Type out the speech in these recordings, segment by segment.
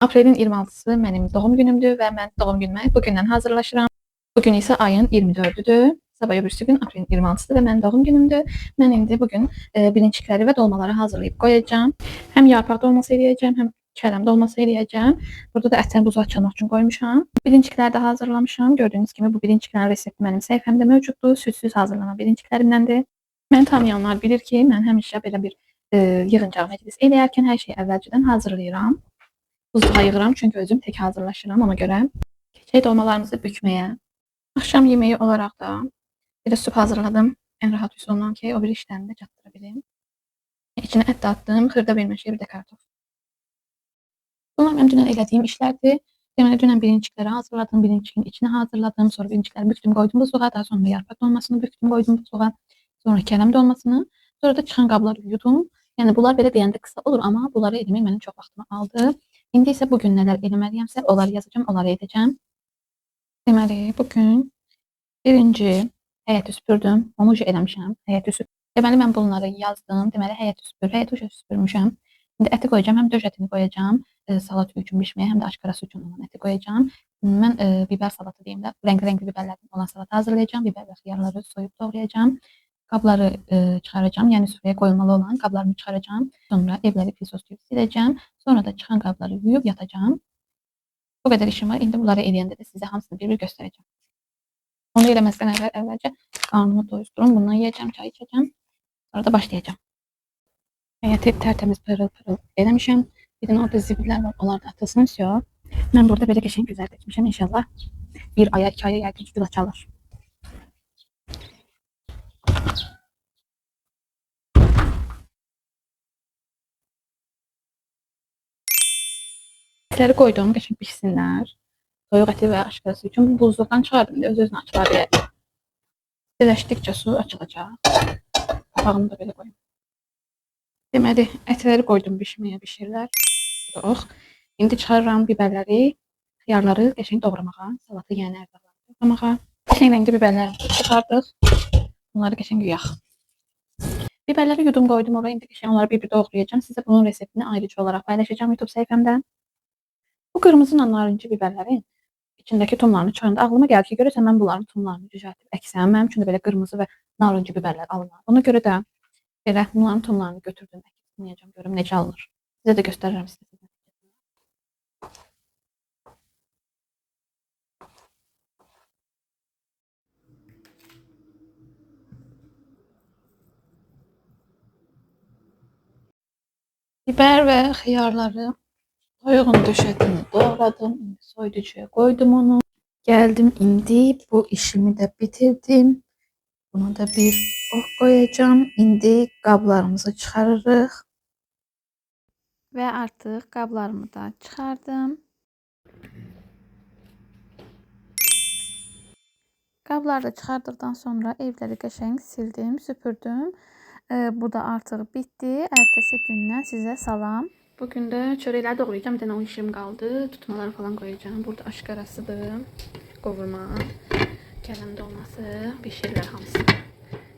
Aprelin 26-sı mənim doğum günümdür və mən doğum günümə bugündən hazırlaşıram. Bugün isə ayın 24-üdür. Sabah öbürsü gün aprelin 26-sı və mənim doğum günümdür. Mən indi bugün birinçikləri və dolmaları hazırlayıb qoyacağam. Həm yarpaq dolması eləyəcəm, həm kərəm dolması eləyəcəm. Burada da ətdən buzu açılmaq üçün qoymuşam. Birinçikləri də hazırlamışam. Gördüyünüz kimi bu birinçiklərin resepti mənim səhifəmdə mövcuddur. Südsüz hazırlanan birinçiklərimdəndir. Məni tanıyanlar bilir ki, mən həmişə belə bir yığıncaq məclis eləyərkən hər şeyi əvvəlcədən hazırlayıram. Buzluğa yığıram çünki özüm tək hazırlaşıram ona görə. Keçək dolmalarımızı bükməyə. Axşam yeməyi olaraq da bir də süp hazırladım. Ən rahat üsulla ki, o bir işlərini də çatdıra bilim. İçinə ət də atdım, xırda bir məşə, bir də kartof. Bunlar mənim dünən elədiyim işlərdir. Deməli, dünən birincikləri hazırladım, birincikin içini hazırladım, sonra birincikləri büktüm, qoydum buzluğa, daha sonra yarpaq dolmasını büktüm, qoydum buzluğa, sonra kərəm dolmasını, sonra da çıxan qabları yudum. Yəni bunlar belə deyəndə qısa olur, amma bunları eləmək mənim çox vaxtımı aldı. İndi isə bugün nələr eləməliyəmsə, onları yazacağım, onları edəcəm. Deməli, bugün birinci həyəti süpürdüm, onu eləmişəm, həyəti süpürdüm. Deməli, mən bunları yazdım, deməli, həyəti süpürmüşəm. İndi əti qoyacağım, həm döş ətini qoyacağım, salat üçün bişməyə, həm də aşkarası üçün olan əti qoyacağım. Mən biber salatı deyim də, rəngli biberlərdən olan salat hazırlayacağım, biber və xiyarları soyub doğrayacağım. Qabları çıxaracağım, yəni süfrəyə qoyulmalı olan qablarımı çıxaracağım. Sonra evləri filsoslayıb siləcəm. Sonra da çıxan qabları yuyub yatacağım. Bu qədər işim var. İndi bunları eləyəndə də sizə hamısını bir-bir göstərəcəm. Onu eləməzdən əvvəlcə qarnımı doyusturum. Bundan yeyəcəm, çay içəcəm. Sonra da başlayacağım. Həyəti tərtəmiz pırıl-pırıl eləmişəm. Bir də orada zibillər var, onlar da atılsın. Mən burada belə qəşəng gözəl etmişəm. İnşallah bir aya, 2 aya yəqin ki, gül açarlar. Etləri qoydum, qəşəng pişsinlər. Toyuq əti və aşkarası üçün buzluqdan çıxardım. Öz-özünə açılar deyə. Birləşdikcə su açılacaq. Qabağını da belə qoyum. Deməli, ətləri qoydum bişməyə, bişirlər. Yox. İndi çıxarıram biberləri, xiyarları qəşəng doğramağa, salatı yəni ərzaqları doğramağa. Qəşəng rəngli biberlərimizi çıxardıq. Bunları qəşəng yuyaq. Biberləri yudum qoydum oraya. İndi qəşəng onları bir-bir doğrayacağım. Sizə bunun reseptini ayrıca olaraq paylaşacağım YouTube səhifəmdə. Bu qırmızı ilə narıncı biberlərin içindəki tumlarını çıxaranda ağlıma gəldi ki, görəsən mən bunların tumlarını düzəltib əksəm. Mənim üçün də belə qırmızı və narıncı biberlər alınır. Ona görə də belə bunların tumlarını götürdüm, əksinəcəm, görüm necə alınır. Sizə də göstərirəm sizə. Biber və xiyarları toyuğun döş ətini doğradım. İndi soyuducuya qoydum onu. Gəldim indi bu işimi də bitirdim. Buna da bir qoyacağım. İndi qablarımızı çıxarırıq. Və artıq qablarımı da çıxardım. Qabları da çıxardıqdan sonra evləri qəşəng sildim, süpürdüm. Bu da artıq bitdi. Ertəsi gündən sizə salam. Bugün də çörəkləri doğrayacağım. Bir dənə o işim qaldı. Tutmaları falan qoyacağım. Burada aşkarasıdır. Qovurma, kərəm dolması, bişirlər hamısı.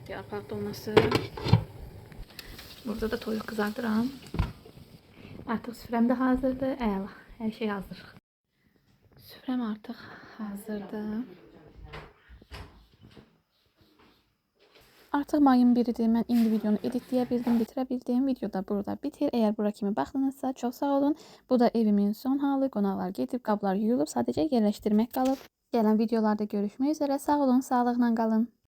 Yarpaq dolması. Burada da toyuq qızardıram. Artıq süfrəm də hazırdır. Əla, hər şey hazır. Süfrəm artıq hazırdır. Artıq mayın 1-idir. Mən indi videonu editləyə bildim, bitirə bildim. Video da burada bitir. Əgər bura kimi baxdınızsa çox sağ olun. Bu da evimin son halı. Qonaqlar gedib, qablar yuyulub, sadəcə yerləşdirmək qalıb. Gələn videolarda görüşmək üzrə. Sağ olun, sağlıqla qalın.